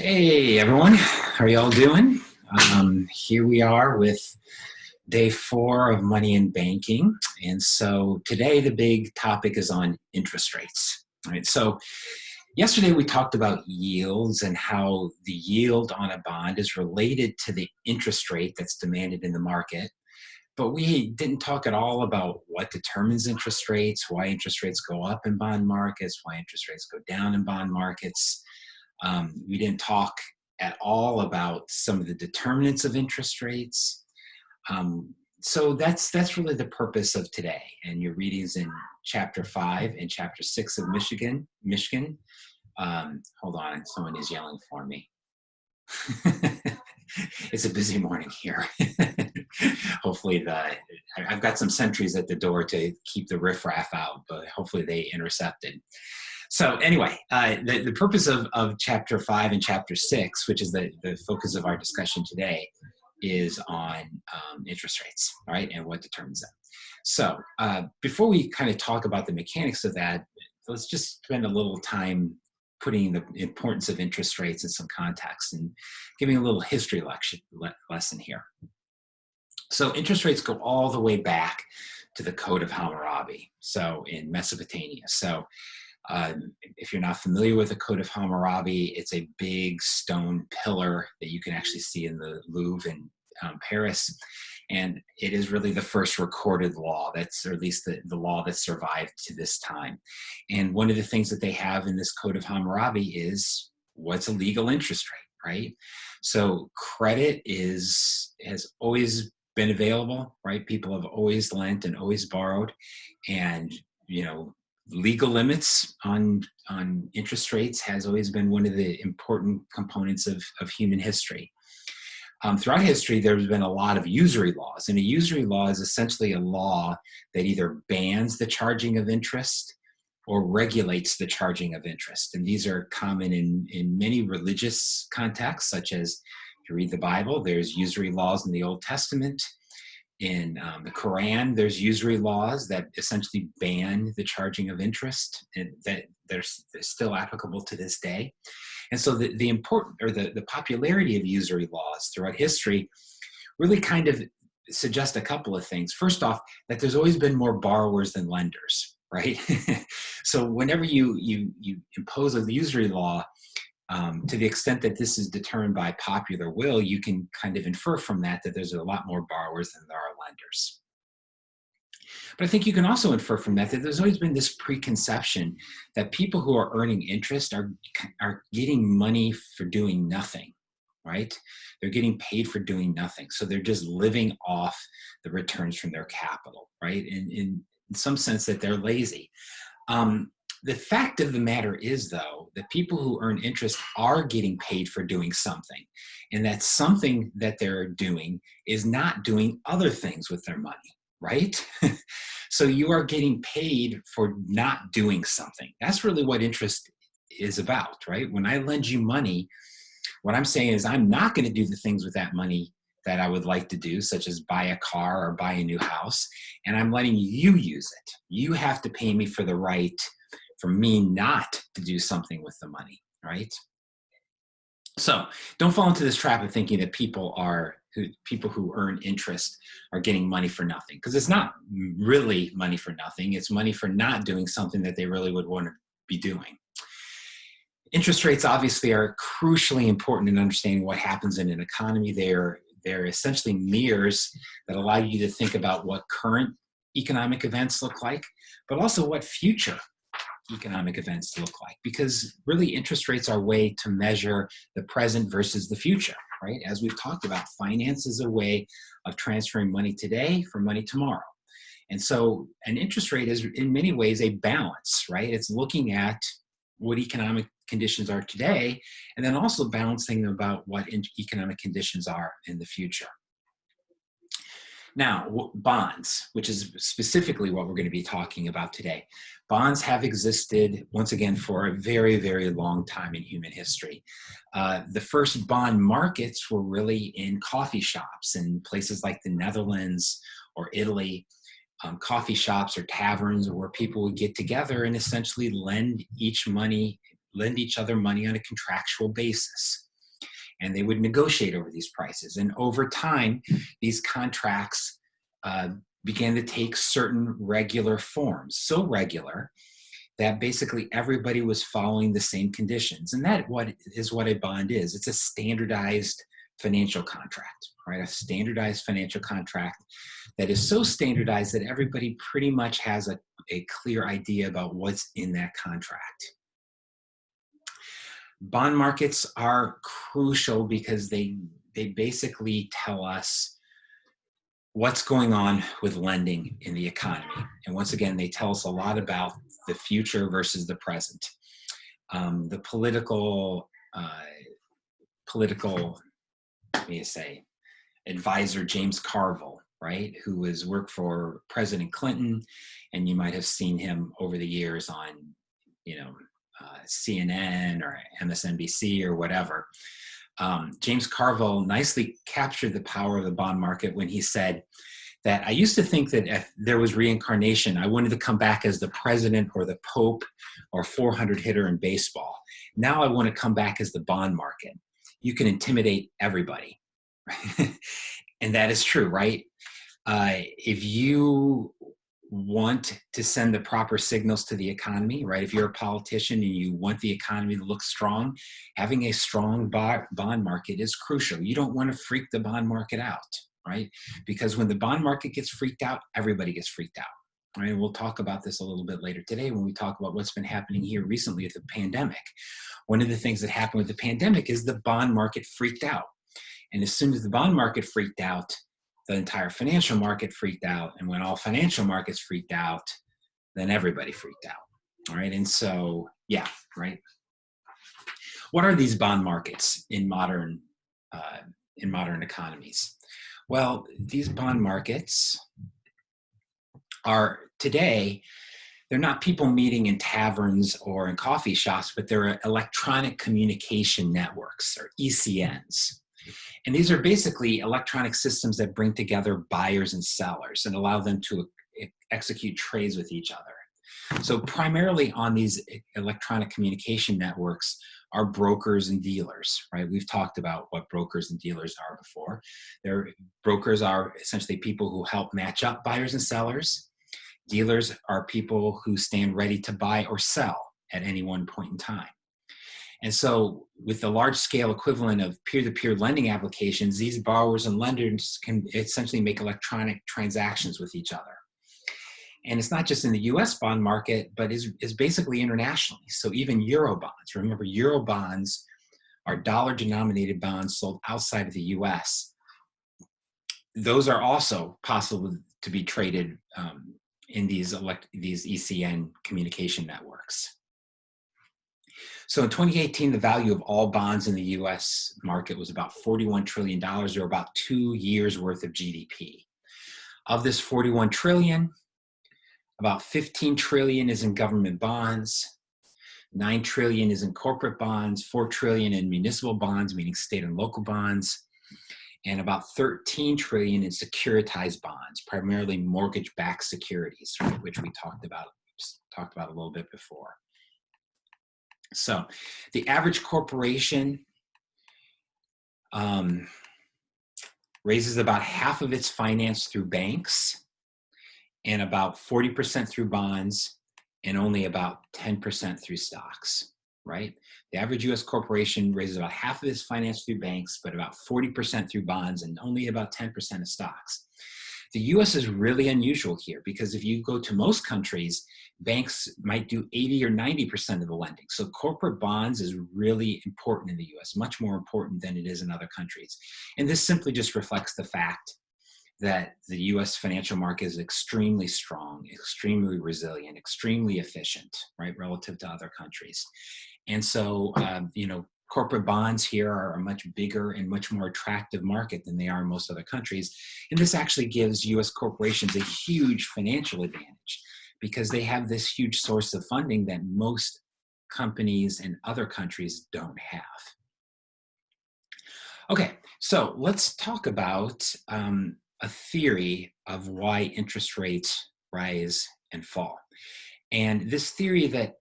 Hey everyone, how are y'all doing? Here we are with day 4 of Money and Banking. And so today the big topic is on interest rates. All right, so yesterday we talked about yields and how the yield on a bond is related to the interest rate that's demanded in the market. But we didn't talk at all about what determines interest rates, why interest rates go up in bond markets, why interest rates go down in bond markets. We didn't talk at all about some of the determinants of interest rates. So that's really the purpose of today. And your readings in chapter 5 and chapter 6 of Michigan. Hold on, someone is yelling for me. It's a busy morning here. Hopefully I've got some sentries at the door to keep the riffraff out, but hopefully they intercepted. So anyway, the purpose of chapter 5 and chapter 6, which is the focus of our discussion today, is on interest rates, right, and what determines them. So before we kind of talk about the mechanics of that, let's just spend a little time putting the importance of interest rates in some context and giving a little history lesson here. So interest rates go all the way back to the Code of Hammurabi, so in Mesopotamia. So if you're not familiar with the Code of Hammurabi, it's a big stone pillar that you can actually see in the Louvre in Paris. And it is really the first recorded law, or at least the law that survived to this time. And one of the things that they have in this Code of Hammurabi is what's a legal interest rate, right? So credit has always been available, right? People have always lent and always borrowed. And, legal limits on interest rates has always been one of the important components of human history. Throughout history, there's been a lot of usury laws, and a usury law is essentially a law that either bans the charging of interest or regulates the charging of interest. And these are common in many religious contexts, such as if you read the Bible, there's usury laws in the Old Testament. In the Quran, there's usury laws that essentially ban the charging of interest, and that they're still applicable to this day. And so the popularity of usury laws throughout history really kind of suggest a couple of things. First off, that there's always been more borrowers than lenders, right? So whenever you impose a usury law, to the extent that this is determined by popular will, you can kind of infer from that there's a lot more borrowers than there are lenders. But I think you can also infer from that there's always been this preconception that people who are earning interest are getting money for doing nothing, right? They're getting paid for doing nothing. So they're just living off the returns from their capital, right? In some sense that they're lazy. The fact of the matter is, though, that people who earn interest are getting paid for doing something. And that something that they're doing is not doing other things with their money, right? So you are getting paid for not doing something. That's really what interest is about, right? When I lend you money, what I'm saying is I'm not going to do the things with that money that I would like to do, such as buy a car or buy a new house, and I'm letting you use it. You have to pay me for the right for me not to do something with the money, right? So don't fall into this trap of thinking that people who earn interest are getting money for nothing, because it's not really money for nothing. It's money for not doing something that they really would want to be doing. Interest rates obviously are crucially important in understanding what happens in an economy. They're essentially mirrors that allow you to think about what current economic events look like, but also what future economic events look like, because really interest rates are a way to measure the present versus the future, right? As we've talked about, finance is a way of transferring money today for money tomorrow. And so an interest rate is in many ways a balance, right? It's looking at what economic conditions are today, and then also balancing about what economic conditions are in the future. Now, bonds, which is specifically what we're going to be talking about today. Bonds have existed, once again, for a very, very long time in human history. The first bond markets were really in coffee shops in places like the Netherlands or Italy. Coffee shops or taverns where people would get together and essentially lend each other money on a contractual basis. and they would negotiate over these prices. And over time, these contracts began to take certain regular forms, so regular that basically everybody was following the same conditions. And that is what a bond is. It's a standardized financial contract, right? A standardized financial contract that is so standardized that everybody pretty much has a clear idea about what's in that contract. Bond markets are crucial because they basically tell us what's going on with lending in the economy. And once again, they tell us a lot about the future versus the present. The political, let me say, advisor James Carville, right, who has worked for President Clinton, and you might have seen him over the years on, CNN or MSNBC or whatever. James Carville nicely captured the power of the bond market when he said that I used to think that if there was reincarnation, I wanted to come back as the president or the Pope or 400 hitter in baseball. Now I want to come back as the bond market. You can intimidate everybody. And that is true, right? If you want to send the proper signals to the economy, right? If you're a politician and you want the economy to look strong, having a strong bond market is crucial. You don't want to freak the bond market out, right? Because when the bond market gets freaked out, everybody gets freaked out, right? And we'll talk about this a little bit later today when we talk about what's been happening here recently with the pandemic. One of the things that happened with the pandemic is the bond market freaked out. And as soon as the bond market freaked out, the entire financial market freaked out. And when all financial markets freaked out, then everybody freaked out. All right. And so, yeah, right. What are these bond markets in modern economies? Well, these bond markets are today, they're not people meeting in taverns or in coffee shops, but they're electronic communication networks, or ECNs. And these are basically electronic systems that bring together buyers and sellers and allow them to execute trades with each other. So primarily on these electronic communication networks are brokers and dealers, right? We've talked about what brokers and dealers are before. Brokers are essentially people who help match up buyers and sellers. Dealers are people who stand ready to buy or sell at any one point in time. And so with the large scale equivalent of peer-to-peer lending applications, these borrowers and lenders can essentially make electronic transactions with each other. And it's not just in the US bond market, but is basically internationally. So even Euro bonds, remember Euro bonds are dollar denominated bonds sold outside of the US. Those are also possible to be traded in these ECN communication networks. So in 2018, the value of all bonds in the US market was about $41 trillion, or about 2 years worth of GDP. Of this 41 trillion, about 15 trillion is in government bonds, 9 trillion is in corporate bonds, 4 trillion in municipal bonds, meaning state and local bonds, and about 13 trillion in securitized bonds, primarily mortgage-backed securities, right, which we talked about a little bit before. So the average corporation raises about half of its finance through banks and about 40% through bonds and only about 10% through stocks, right? The average US corporation raises about half of its finance through banks, but about 40% through bonds and only about 10% of stocks. The US is really unusual here because if you go to most countries, banks might do 80 or 90% of the lending. So corporate bonds is really important in the US, much more important than it is in other countries. And this simply just reflects the fact that the US financial market is extremely strong, extremely resilient, extremely efficient, right, relative to other countries. And so, corporate bonds here are a much bigger and much more attractive market than they are in most other countries. And this actually gives US corporations a huge financial advantage because they have this huge source of funding that most companies in other countries don't have. Okay, so let's talk about a theory of why interest rates rise and fall. And this theory that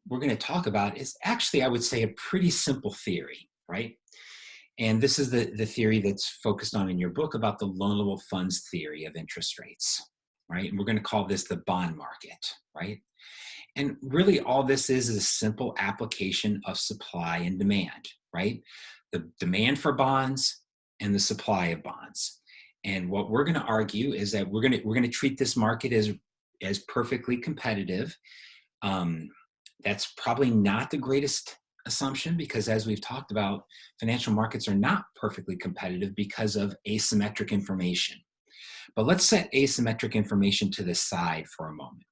we're going to talk about is actually, I would say, a pretty simple theory, right? And this is the theory that's focused on in your book about the loanable funds theory of interest rates, right? And we're going to call this the bond market, right? And really all this is a simple application of supply and demand, right? The demand for bonds and the supply of bonds. And what we're going to argue is that we're going to treat this market as perfectly competitive. That's probably not the greatest assumption, because as we've talked about, financial markets are not perfectly competitive because of asymmetric information. But let's set asymmetric information to the side for a moment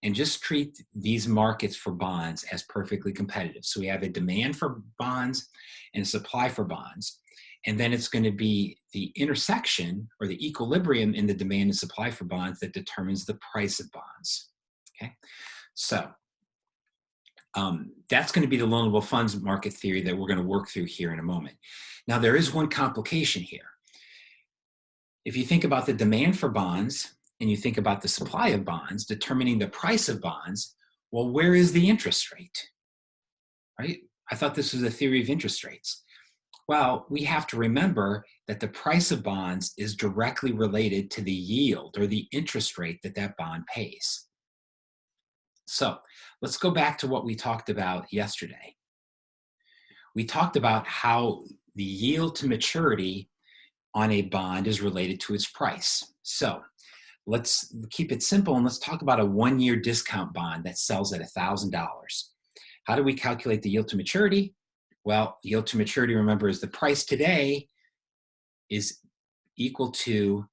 and just treat these markets for bonds as perfectly competitive. So we have a demand for bonds and a supply for bonds. And then it's going to be the intersection or the equilibrium in the demand and supply for bonds that determines the price of bonds. Okay, so that's going to be the loanable funds market theory that we're going to work through here in a moment. Now, there is one complication here. If you think about the demand for bonds and you think about the supply of bonds determining the price of bonds, well, where is the interest rate, right? I thought this was a theory of interest rates. Well, we have to remember that the price of bonds is directly related to the yield or the interest rate that that bond pays. So let's go back to what we talked about yesterday. We talked about how the yield to maturity on a bond is related to its price. So let's keep it simple and let's talk about a one-year discount bond that sells at $1,000. How do we calculate the yield to maturity? Well, yield to maturity, remember, is the price today is equal to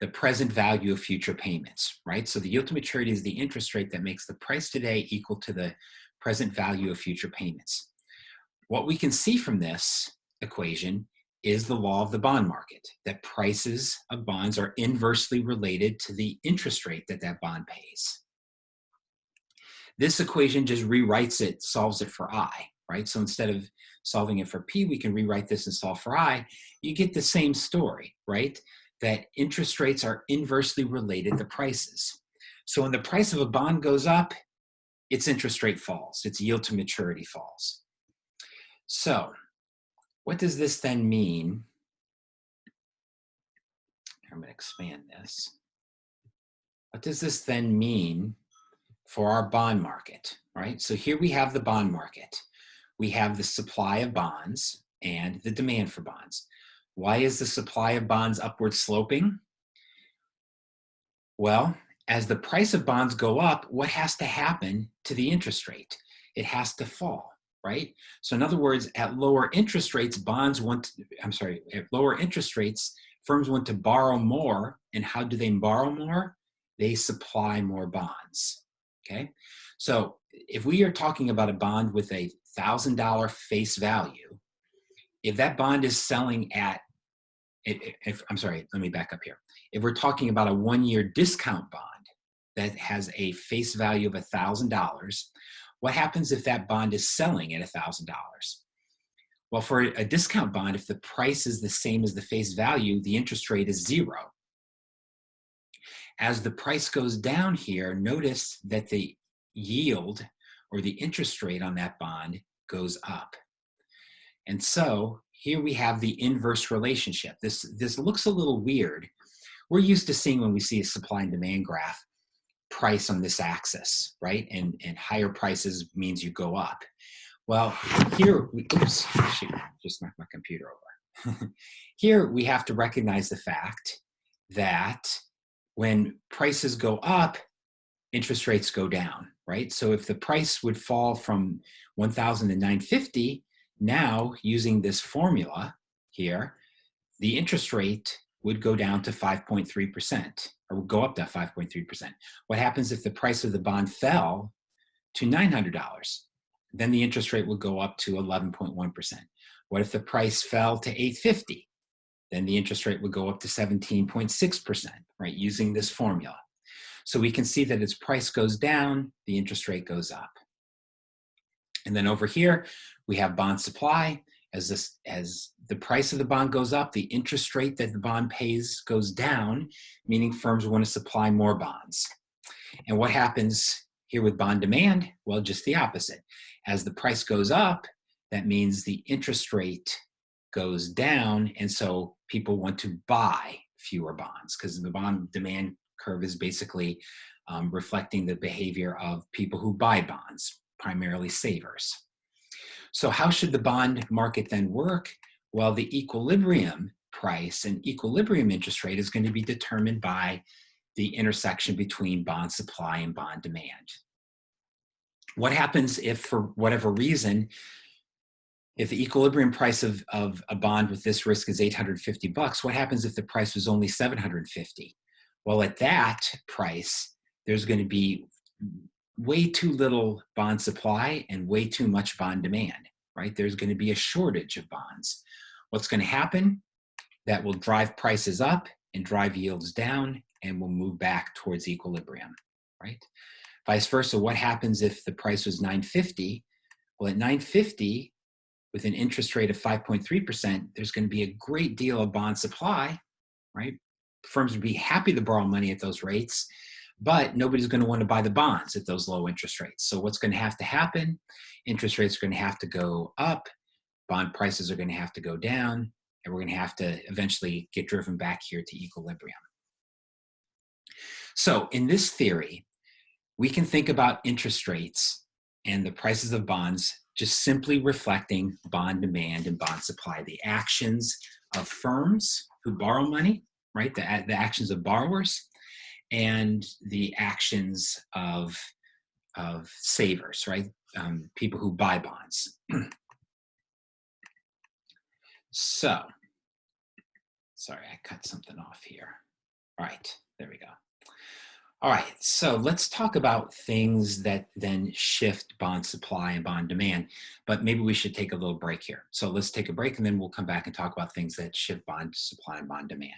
the present value of future payments, right? So the yield to maturity is the interest rate that makes the price today equal to the present value of future payments. What we can see from this equation is the law of the bond market, that prices of bonds are inversely related to the interest rate that that bond pays. This equation just rewrites it, solves it for I, right? So instead of solving it for P, we can rewrite this and solve for I. You get the same story, right? That interest rates are inversely related to prices. So when the price of a bond goes up, its interest rate falls, its yield to maturity falls. So what does this then mean? I'm going to expand this. What does this then mean for our bond market, right? So here we have the bond market. We have the supply of bonds and the demand for bonds. Why is the supply of bonds upward sloping? Well, as the price of bonds go up, what has to happen to the interest rate? It has to fall, right? So in other words, at lower interest rates, at lower interest rates, firms want to borrow more. And how do they borrow more? They supply more bonds, okay? So if we are talking about a bond with a $1,000 face value, if that bond is selling at, let me back up here. If we're talking about a one-year discount bond that has a face value of $1,000, what happens if that bond is selling at $1,000? Well, for a discount bond, if the price is the same as the face value, the interest rate is 0. As the price goes down here, notice that the yield or the interest rate on that bond goes up. And so here we have the inverse relationship. This looks a little weird. We're used to seeing, when we see a supply and demand graph, price on this axis, right? And higher prices means you go up. Well, here, oops, shoot, just knocked my computer over. Here we have to recognize the fact that when prices go up, interest rates go down, right? So if the price would fall from 1,000 to 950, now using this formula here, the interest rate would go down to 5.3%, or would go up to 5.3%. What happens if the price of the bond fell to $900? Then the interest rate would go up to 11.1%. What if the price fell to $850? Then the interest rate would go up to 17.6%, right, using this formula. So we can see that as price goes down, the interest rate goes up. And then over here, we have bond supply. As the price of the bond goes up, the interest rate that the bond pays goes down, meaning firms want to supply more bonds. And what happens here with bond demand? Well, just the opposite. As the price goes up, that means the interest rate goes down, and so people want to buy fewer bonds because the bond demand curve is basically reflecting the behavior of people who buy bonds, primarily savers. So how should the bond market then work? Well, the equilibrium price and equilibrium interest rate is going to be determined by the intersection between bond supply and bond demand. What happens if, for whatever reason, if the equilibrium price of a bond with this risk is $850, what happens if the price was only $750? Well, at that price, there's going to be way too little bond supply and way too much bond demand, right? There's going to be a shortage of bonds. What's going to happen? That will drive prices up and drive yields down, and we'll move back towards equilibrium, right? Vice versa, what happens if the price was $950? Well, at $950, with an interest rate of 5.3%, there's going to be a great deal of bond supply, right? Firms would be happy to borrow money at those rates, but nobody's going to want to buy the bonds at those low interest rates. So what's going to have to happen? Interest rates are going to have to go up, bond prices are going to have to go down, and we're going to have to eventually get driven back here to equilibrium. So in this theory, we can think about interest rates and the prices of bonds just simply reflecting bond demand and bond supply, the actions of firms who borrow money, right? The actions of borrowers and the actions of savers, right? People who buy bonds. So, sorry, I cut something off here. All right, there we go. All right, so let's talk about things that then shift bond supply and bond demand, but maybe we should take a little break here. So let's take a break and then we'll come back and talk about things that shift bond supply and bond demand.